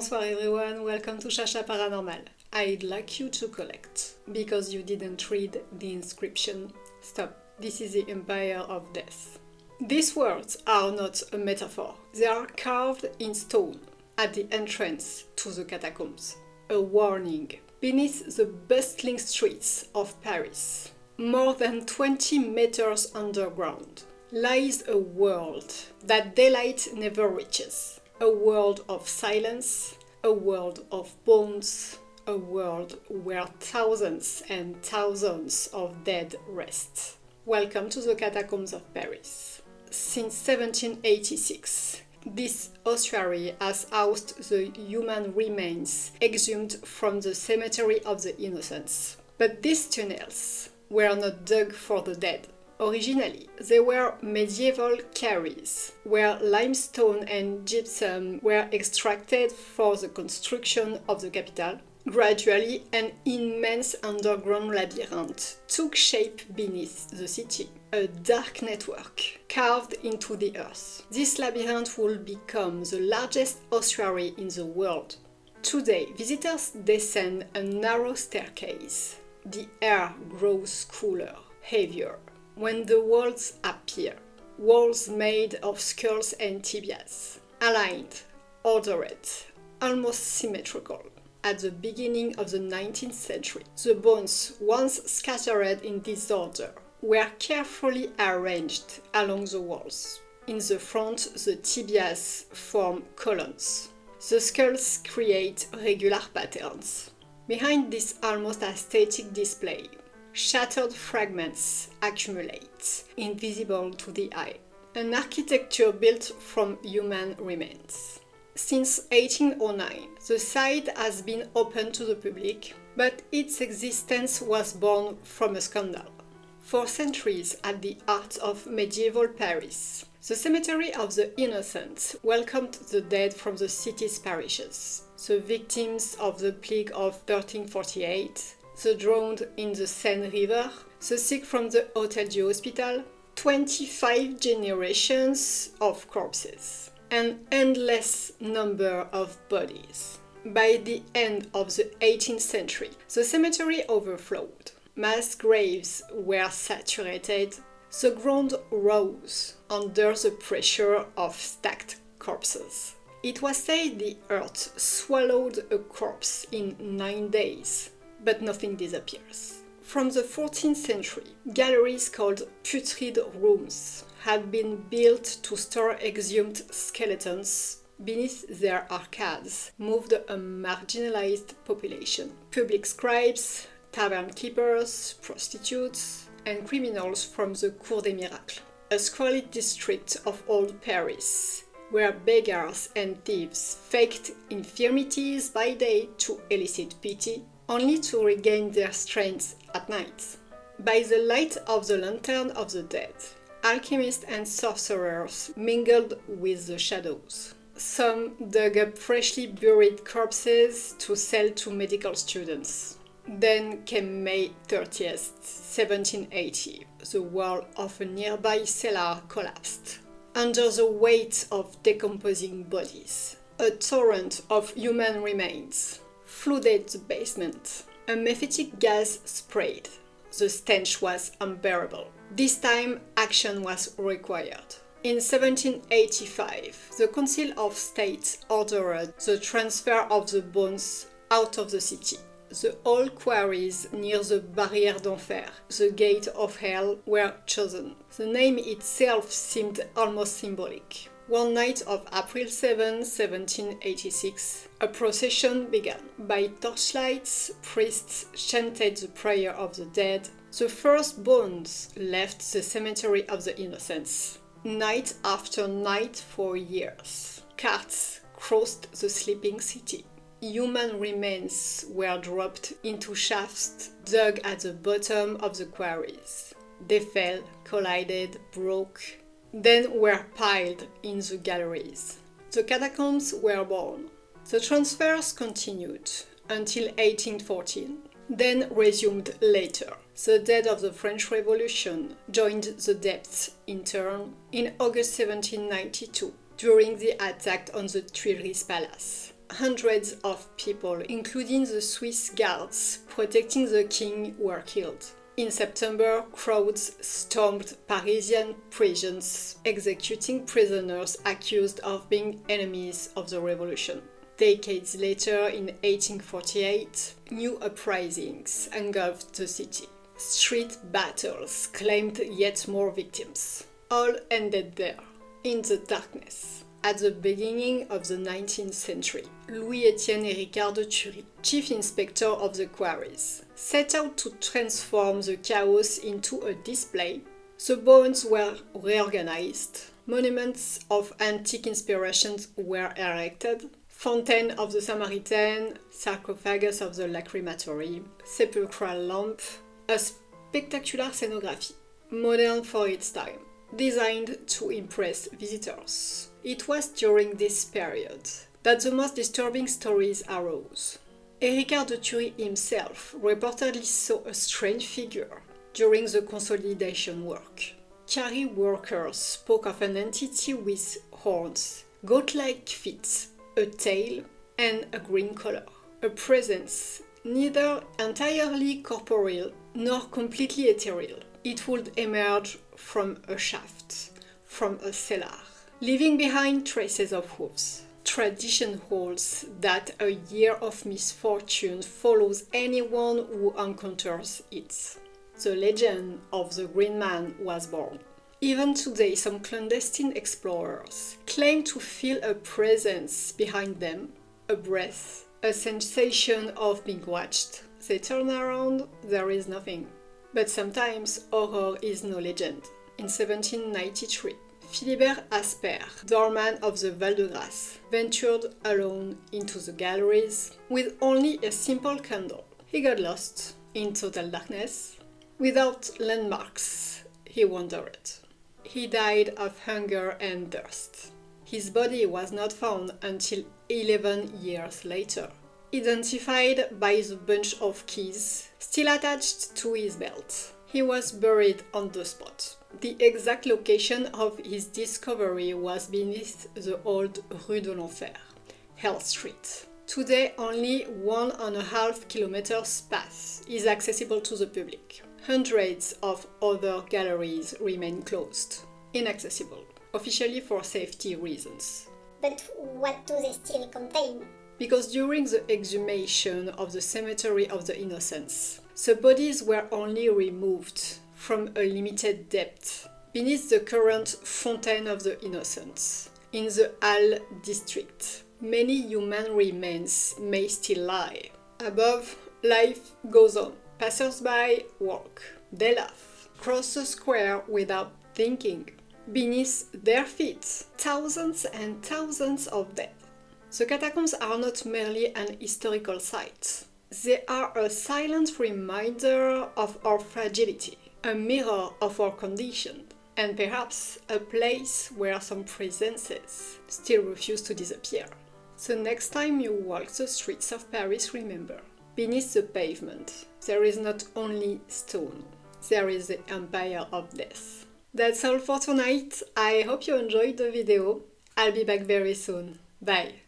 Bonsoir everyone, welcome to Chacha Paranormal. I'd like you to collect, because you didn't read the inscription. Stop, this is the Empire of Death. These words are not a metaphor, they are carved in stone at the entrance to the catacombs. A warning, beneath the bustling streets of Paris, more than 20 meters underground, lies a world that daylight never reaches. A world of silence, a world of bones, a world where thousands and thousands of dead rest. Welcome to the Catacombs of Paris. Since 1786, this ossuary has housed the human remains exhumed from the Cemetery of the Innocents. But these tunnels were not dug for the dead. Originally, they were medieval quarries, where limestone and gypsum were extracted for the construction of the capital. Gradually, an immense underground labyrinth took shape beneath the city, a dark network carved into the earth. This labyrinth will become the largest ossuary in the world. Today, visitors descend a narrow staircase. The air grows cooler, heavier. When the walls appear, walls made of skulls and tibias, aligned, ordered, almost symmetrical. At the beginning of the 19th century, the bones, once scattered in disorder, were carefully arranged along the walls. In the front, the tibias form columns. The skulls create regular patterns. Behind this almost aesthetic display, shattered fragments accumulate, invisible to the eye. An architecture built from human remains. Since 1809, the site has been open to the public, but its existence was born from a scandal. For centuries at the heart of medieval Paris, the Cemetery of the Innocents welcomed the dead from the city's parishes, the victims of the plague of 1348, the drowned in the Seine River, the sick from the Hôtel du Hospital, 25 generations of corpses, an endless number of bodies. By the end of the 18th century, the cemetery overflowed. Mass graves were saturated. The ground rose under the pressure of stacked corpses. It was said the earth swallowed a corpse in 9 days. But nothing disappears. From the 14th century, galleries called putrid rooms had been built to store exhumed skeletons. Beneath their arcades moved a marginalized population. Public scribes, tavern keepers, prostitutes, and criminals from the Cour des Miracles, a squalid district of old Paris, where beggars and thieves faked infirmities by day to elicit pity, only to regain their strength at night. By the light of the lantern of the dead, alchemists and sorcerers mingled with the shadows. Some dug up freshly buried corpses to sell to medical students. Then came May 30th, 1780. The wall of a nearby cellar collapsed. Under the weight of decomposing bodies, a torrent of human remains flooded the basement. A mephitic gas sprayed. The stench was unbearable. This time, action was required. In 1785, the Council of State ordered the transfer of the bones out of the city. The old quarries near the Barrière d'Enfer, the Gate of Hell, were chosen. The name itself seemed almost symbolic. One night of April 7, 1786, a procession began. By torchlights, priests chanted the prayer of the dead. The first bones left the Cemetery of the Innocents. Night after night for years, carts crossed the sleeping city. Human remains were dropped into shafts dug at the bottom of the quarries. They fell, collided, broke, then were piled in the galleries. The catacombs were born. The transfers continued until 1814, then resumed later. The dead of the French Revolution joined the depths in turn in August 1792 during the attack on the Tuileries Palace. hundreds of people, including the Swiss guards protecting the king, were killed. In September, crowds stormed Parisian prisons, executing prisoners accused of being enemies of the revolution. Decades later, in 1848, new uprisings engulfed the city. Street battles claimed yet more victims. All ended there, in the darkness. At the beginning of the 19th century, Louis-Étienne Ricard de Thury, chief inspector of the quarries, set out to transform the chaos into a display. The bones were reorganized, monuments of antique inspirations were erected, Fontaine of the Samaritan, sarcophagus of the lacrimatory, sepulchral lamp, a spectacular scenography, modern for its time, designed to impress visitors. It was during this period that the most disturbing stories arose. Ricard de Thury himself reportedly saw a strange figure during the consolidation work. Quarry workers spoke of an entity with horns, goat-like feet, a tail, and a green color. A presence neither entirely corporeal nor completely ethereal. It would emerge from a shaft, from a cellar, leaving behind traces of hooves. Tradition holds that a year of misfortune follows anyone who encounters it. The legend of the Green Man was born. Even today, some clandestine explorers claim to feel a presence behind them, a breath, a sensation of being watched. They turn around, there is nothing. But sometimes horror is no legend. In 1793, Philibert Aspairt, doorman of the Val de Grâce, ventured alone into the galleries with only a simple candle. He got lost in total darkness. Without landmarks, he wandered. He died of hunger and thirst. His body was not found until 11 years later, identified by the bunch of keys still attached to his belt. He was buried on the spot. The exact location of his discovery was beneath the old Rue de l'Enfer, Hell Street. Today, only 1.5 kilometers path is accessible to the public. Hundreds of other galleries remain closed, inaccessible, officially for safety reasons. But what do they still contain? Because during the exhumation of the Cemetery of the Innocents, the bodies were only removed from a limited depth, beneath the current Fontaine of the Innocents, in the Halles district. Many human remains may still lie. Above, life goes on. Passers-by walk, they laugh, cross the square without thinking. Beneath their feet, thousands and thousands of dead. The catacombs are not merely an historical site. They are a silent reminder of our fragility, a mirror of our condition, and perhaps a place where some presences still refuse to disappear. So next time you walk the streets of Paris, remember, beneath the pavement, there is not only stone, there is the empire of death. That's all for tonight. I hope you enjoyed the video. I'll be back very soon. Bye!